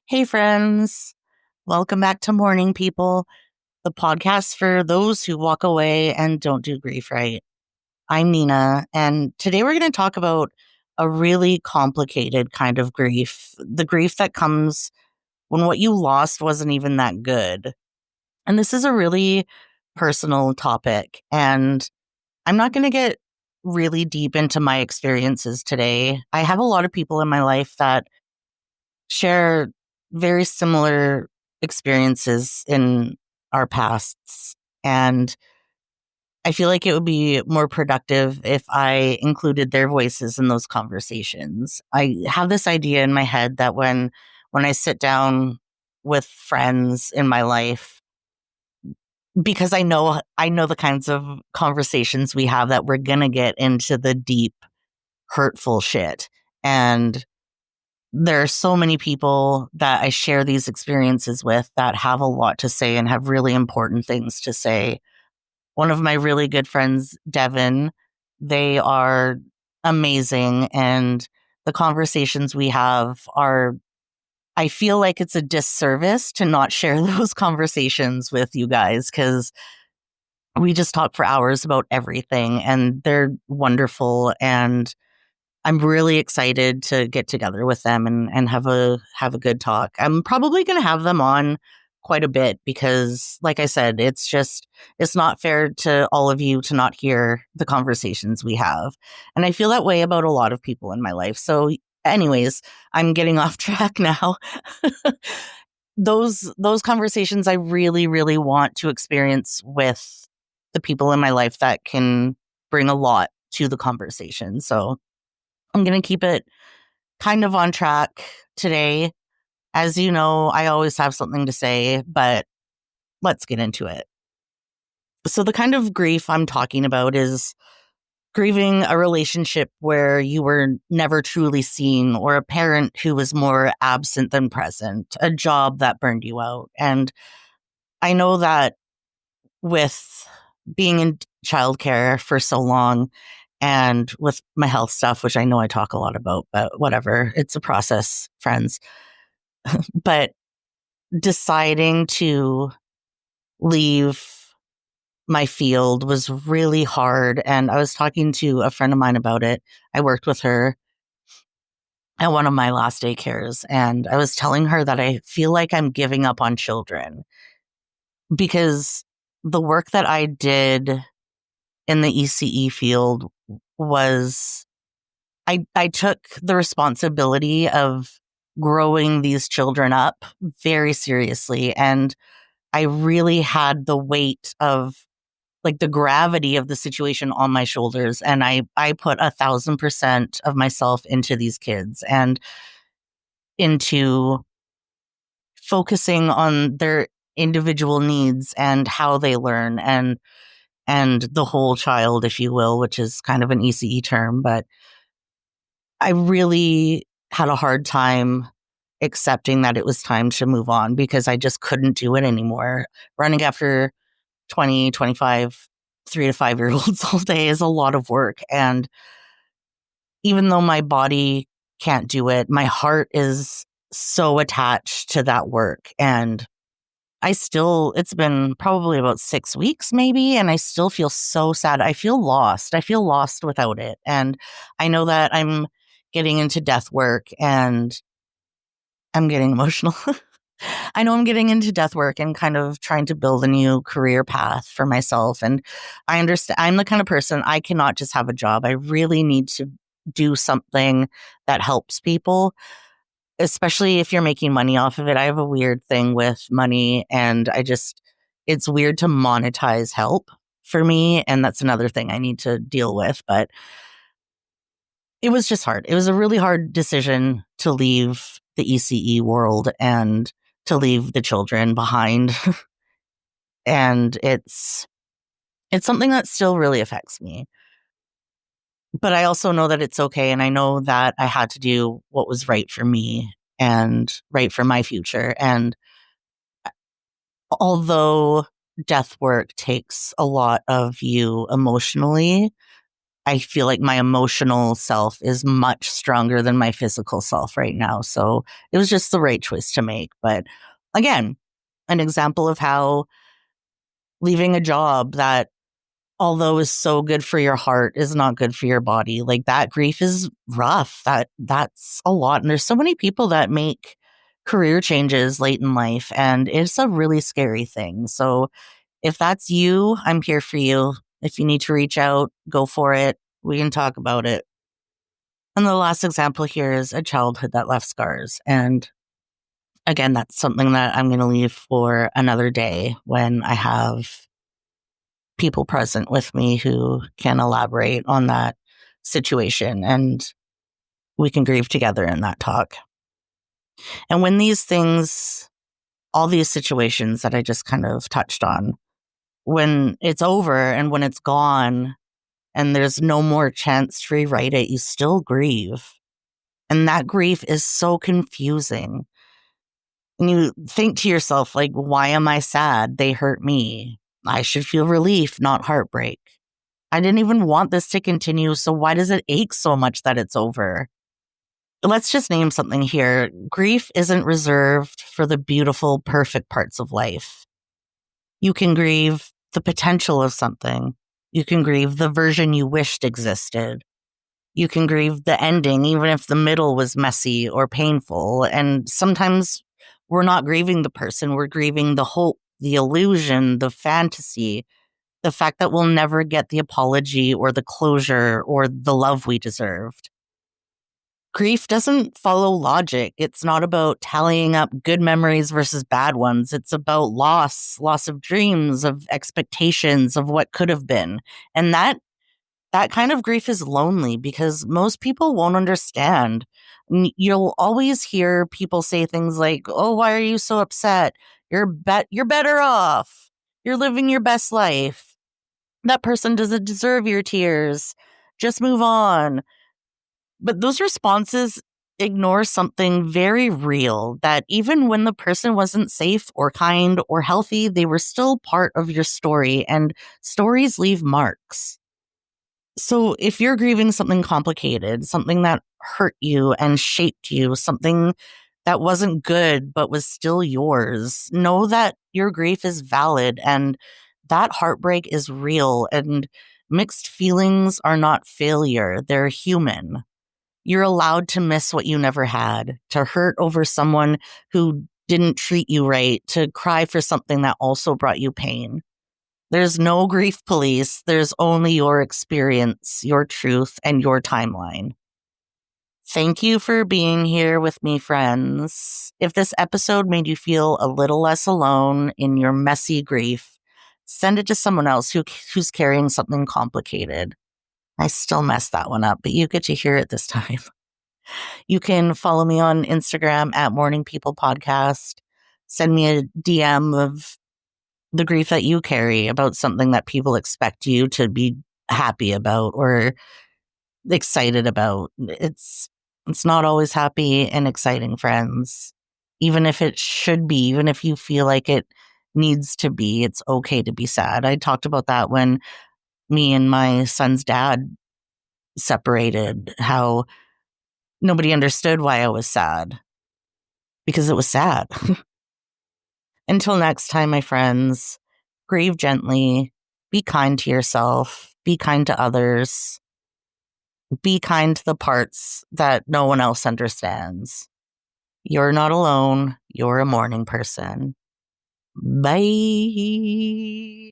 Hey, friends. Welcome back to Mourning, people, the podcast for those who walk away and don't do grief right. I'm Nina, and today we're going to talk about a really complicated kind of grief, the grief that comes when what you lost wasn't even that good. And this is a really personal topic, and I'm not going to get really deep into my experiences today. I have a lot of people in my life that share very similar experiences in our pasts. And I feel like it would be more productive if I included their voices in those conversations. I have this idea in my head that when I sit down with friends in my life, because I know the kinds of conversations we have that we're gonna get into the deep, hurtful shit. And there are so many people that I share these experiences with that have a lot to say and have really important things to say. One of my really good friends, Devon, they are amazing. And the conversations we have are, I feel like it's a disservice to not share those conversations with you guys because we just talk for hours about everything and they're wonderful. And I'm really excited to get together with them and have a good talk. I'm probably going to have them on quite a bit because like I said, it's not fair to all of you to not hear the conversations we have. And I feel that way about a lot of people in my life. So anyways, I'm getting off track now. Those conversations I really want to experience with the people in my life that can bring a lot to the conversation. So I'm going to keep it kind of on track today. As you know, I always have something to say, but let's get into it. So, the kind of grief I'm talking about is grieving a relationship where you were never truly seen, or a parent who was more absent than present, a job that burned you out. And I know that with being in childcare for so long, and with my health stuff, which I know I talk a lot about, but whatever, it's a process, friends. But deciding to leave my field was really hard. And I was talking to a friend of mine about it. I worked with her at one of my last daycares, and I was telling her that I feel like I'm giving up on children because the work that I did in the ECE field was I took the responsibility of growing these children up very seriously. And I really had the weight of like the gravity of the situation on my shoulders. And I put 1,000% of myself into these kids and into focusing on their individual needs and how they learn and the whole child, if you will, which is kind of an ECE term, but I really had a hard time accepting that it was time to move on because I just couldn't do it anymore. Running after 20, 25, 3 to 5 year olds all day is a lot of work. And even though my body can't do it, my heart is so attached to that work. And it's been probably about 6 weeks maybe, and I still feel so sad. I feel lost. I feel lost without it. And I know that I'm getting into death work and I'm getting emotional. I know I'm getting into death work and kind of trying to build a new career path for myself. And I understand I'm the kind of person I cannot just have a job. I really need to do something that helps people, especially if you're making money off of it. I have a weird thing with money and it's weird to monetize help for me. And that's another thing I need to deal with. But it was just hard. It was a really hard decision to leave the ECE world and to leave the children behind. And it's something that still really affects me. But I also know that it's okay. And I know that I had to do what was right for me and right for my future. And although death work takes a lot of you emotionally, I feel like my emotional self is much stronger than my physical self right now. So it was just the right choice to make. But again, an example of how leaving a job that, although is so good for your heart, is not good for your body. Like, that grief is rough. That's a lot. And there's so many people that make career changes late in life, and it's a really scary thing. So if that's you, I'm here for you. If you need to reach out, go for it. We can talk about it. And the last example here is a childhood that left scars. And again, that's something that I'm going to leave for another day when I have people present with me who can elaborate on that situation, and we can grieve together in that talk. And when these things, all these situations that I just kind of touched on, when it's over and when it's gone and there's no more chance to rewrite it, you still grieve. And that grief is so confusing. And you think to yourself, like, why am I sad? They hurt me. I should feel relief, not heartbreak. I didn't even want this to continue, so why does it ache so much that it's over? Let's just name something here. Grief isn't reserved for the beautiful, perfect parts of life. You can grieve the potential of something. You can grieve the version you wished existed. You can grieve the ending, even if the middle was messy or painful. And sometimes we're not grieving the person, we're grieving the hope, the illusion, the fantasy, the fact that we'll never get the apology or the closure or the love we deserved. Grief doesn't follow logic. It's not about tallying up good memories versus bad ones. It's about loss of dreams, of expectations, of what could have been. And that kind of grief is lonely because most people won't understand. You'll always hear people say things like, "Oh, why are you so upset? You're better off. You're living your best life. That person doesn't deserve your tears. Just move on." But those responses ignore something very real, that even when the person wasn't safe or kind or healthy, they were still part of your story, and stories leave marks. So if you're grieving something complicated, something that hurt you and shaped you, something that wasn't good but was still yours, know that your grief is valid and that heartbreak is real, and mixed feelings are not failure. They're human. You're allowed to miss what you never had, to hurt over someone who didn't treat you right, to cry for something that also brought you pain. There's no grief police. There's only your experience, your truth, and your timeline. Thank you for being here with me, friends. If this episode made you feel a little less alone in your messy grief, send it to someone else who's carrying something complicated. I still messed that one up, but you get to hear it this time. You can follow me on Instagram at Mourning People Podcast. Send me a DM of the grief that you carry about something that people expect you to be happy about or excited about. It's not always happy and exciting, friends. Even if it should be, even if you feel like it needs to be, it's okay to be sad. I talked about that when me and my son's dad separated, how nobody understood why I was sad because it was sad. Until next time, my friends, grieve gently, be kind to yourself, be kind to others, be kind to the parts that no one else understands. You're not alone. You're a mourning person. Bye.